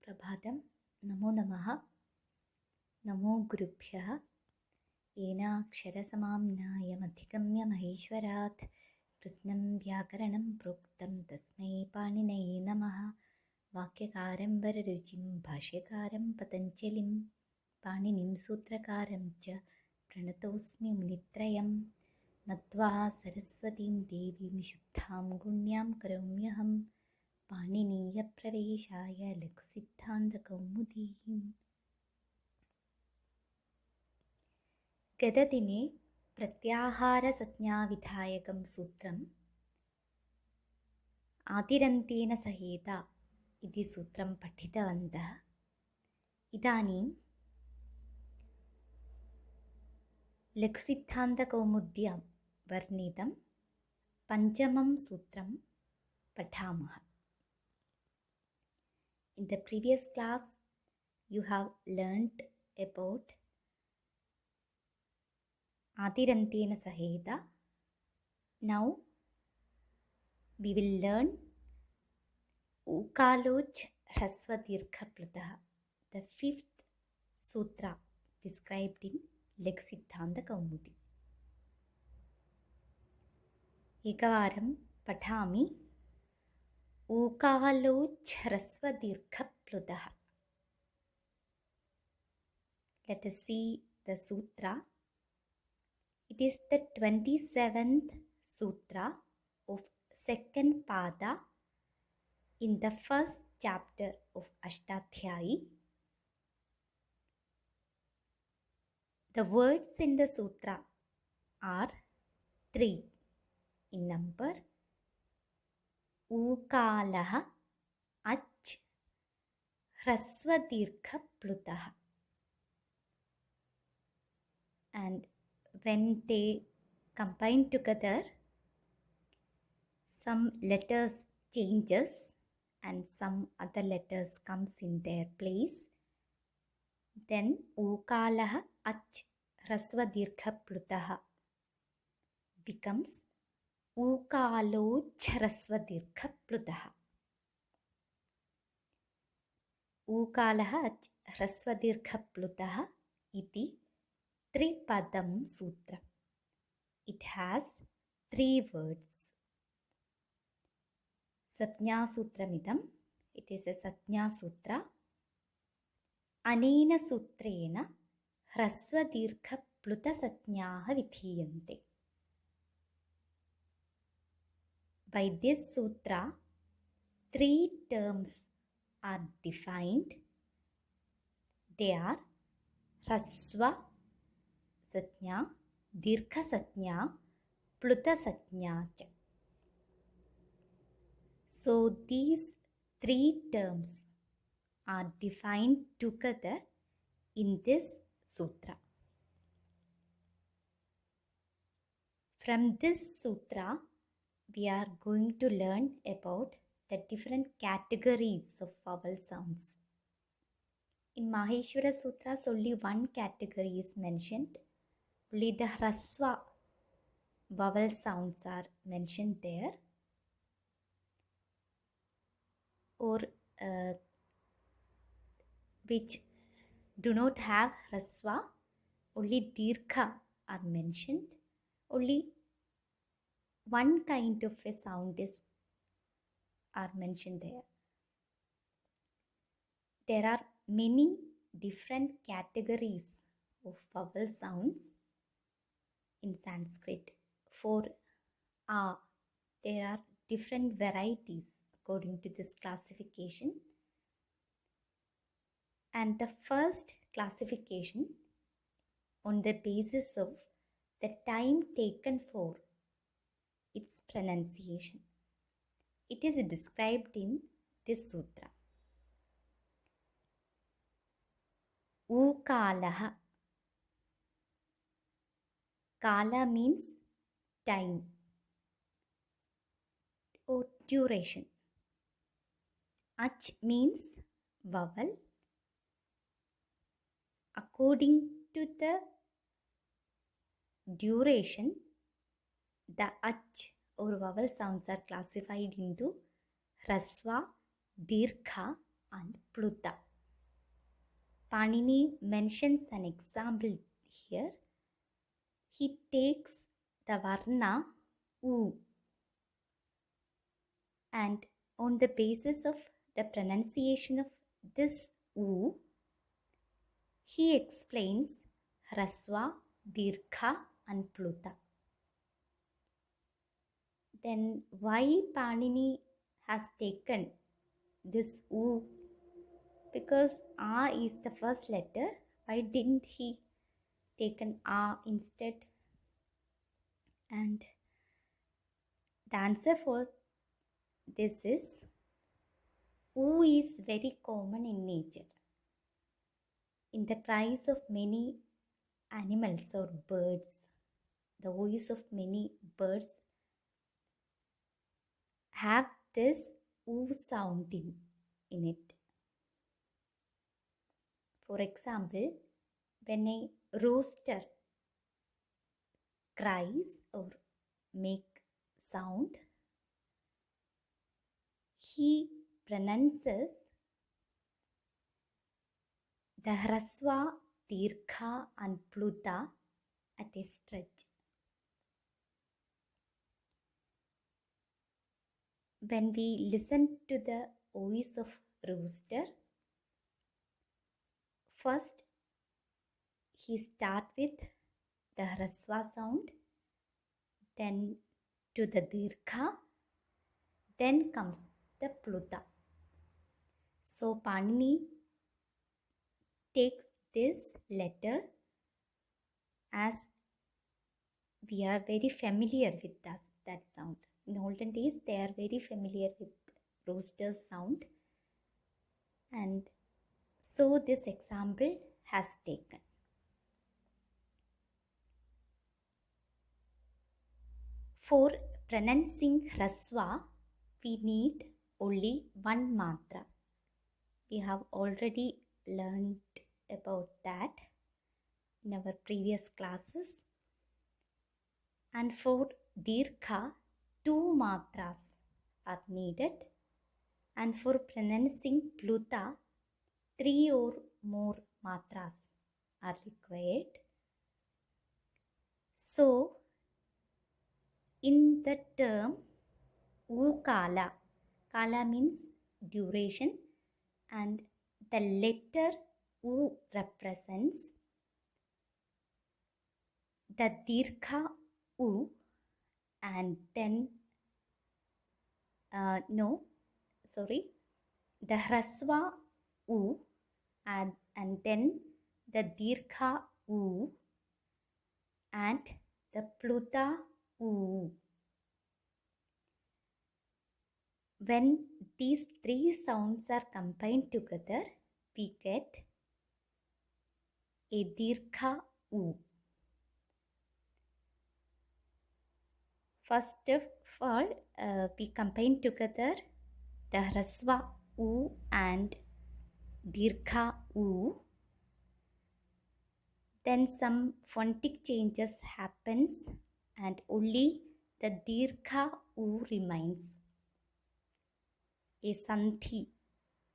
सुप्रभातं। नमो नमः। नमो गुरुभ्यः। येनाक्षरसमाम्नायमधिगम्य महेश्वरात् कृष्णं व्याकरणं प्रोक्तं तस्मै पाणिनये नमः। वाक्यकारं वररुचिं भाष्यकारं पतञ्जलिं पाणिनिं सूत्रकारं च प्रणतोऽस्मि मुनित्रयं। नत्वा सरस्वतीं देवीं शुद्धां गुण्यां करोम्यहं पाणिनीयप्रवेशाय लघुसिद्धान्तकौमुदीम्। गतदिने प्रत्याहारसंज्ञाविधायकं सूत्रम् आदिरन्तेन सहेता इति सूत्रं पठितवन्तः। इदानीं लघुसिद्धान्तकौमुद्यां वर्णितं पञ्चमं सूत्रं पठामः। In the previous class, you have learnt about Adirantena Saheta. Now, we will learn Ukaloch Hrasva Dirgha Plutah, the fifth sutra described in Leksiddhanta Kaumudi. Ekavaram Patami Ukaloch Hrasva Dirgha Plutah. Let us see the sutra. It is the 27th sutra of second pada in the first chapter of Ashtadhyayi. The words in the sutra are 3 in number: Ukalaha, Ach, Hrasva Dirgha Plutah. And when they combine together, some letters changes and some other letters comes in their place. Then Ukalaha Ach Hrasva Dirgha Plutah becomes Ukaloch Hrasva Dirgha Plutah. Ukalaha Ach Hrasva Dirgha Plutah iti Tripadam Sutra. It has 3 words. Satnya Sutramidam. It is a Satnya Sutra. Anena Sutrena Hrasva Dirgha Pluta Satnyaha Vidhiyante. By this sutra, 3 terms are defined. They are Hrasva Satnya, Dirgha Satnya, Pluta Satnya. So these 3 terms are defined together in this sutra. From this sutra, we are going to learn about the different categories of vowel sounds. In Maheshwara Sutras, only one category is mentioned. Only the Hrasva vowel sounds are mentioned there, or which do not have Hrasva, only Dirgha are mentioned. Only one kind of a sound are mentioned there. There are many different categories of vowel sounds in Sanskrit. For A, there are different varieties according to this classification. And the first classification on the basis of the time taken for its pronunciation. It is described in this sutra. Ukalaha. Kala means time or duration. Ach means vowel. According to the duration, the ach or vowel sounds are classified into Hrasva, Dirgha and Pluta. Panini mentions an example here. He takes the Varna U, and on the basis of the pronunciation of this U, he explains Hraswa, Dirgha and Pluta. Then why Panini has taken this U? Because A is the first letter. Why didn't he take an A instead? And the answer for this is U is very common in nature. In the cries of many animals or birds, the voice of many birds have this oo sound in it. For example, when a rooster cries or make sound, he pronounces the Hraswa, Dirgha and Pluta at a stretch. When we listen to the voice of rooster, first he start with the Hraswa sound, then to the Dirgha, then comes the Pluta. So Panini takes this letter as we are very familiar with that sound. In olden days, they are very familiar with rooster's sound, and so this example has taken. For pronouncing Hraswa, we need only one matra. We have already learned about that in our previous classes. And for Dirgha, 2 matras are needed. And for pronouncing Pluta, 3 or more matras are required. So, in the term Ukala, Kala means duration, and the letter U represents the Dirgha U, and then the Hraswa U, and then the Dirgha U and the Pluta U. When these 3 sounds are combined together, we get a Dirgha U. First of all, we combine together the Hraswa U and Dirgha U. Then some phonetic changes happens and only the Dirgha U remains. A Sandhi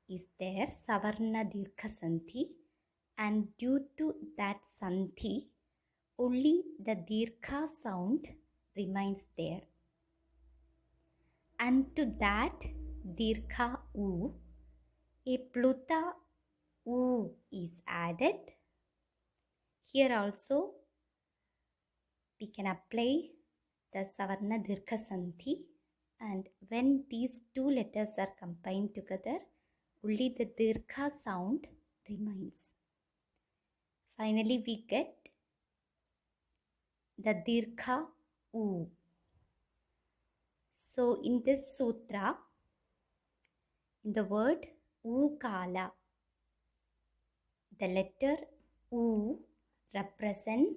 is there, Savarna Dirgha Sandhi, and due to that Sandhi, only the Dirgha sound remains there. And to that Dirgha U, a Pluta U is added. Here also we can apply the Savarna Dirgha Sandhi, and when these 2 letters are combined together, only the Dirgha sound remains. Finally, we get the Dirgha U. So, in this sutra, in the word Ukala, the letter U represents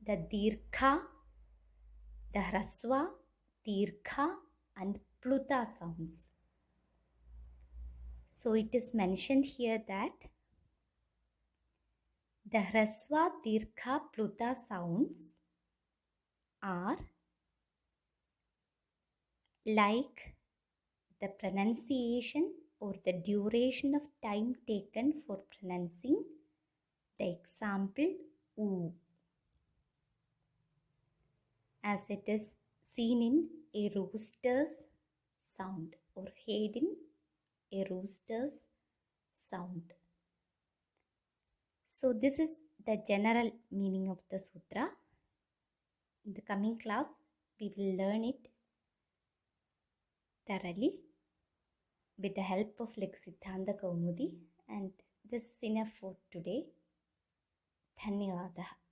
the Dirgha, the Hraswa, Dirgha and Pluta sounds. So it is mentioned here that the Hraswa, Dirgha, Pluta sounds are like the pronunciation or the duration of time taken for pronouncing the example oo, as it is seen in a rooster's sound or heard in a rooster's sound. So this is the general meaning of the sutra. In the coming class, we will learn it thoroughly with the help of Siddhanta Kaumudi, and this is enough for today. Dhanyavadaha.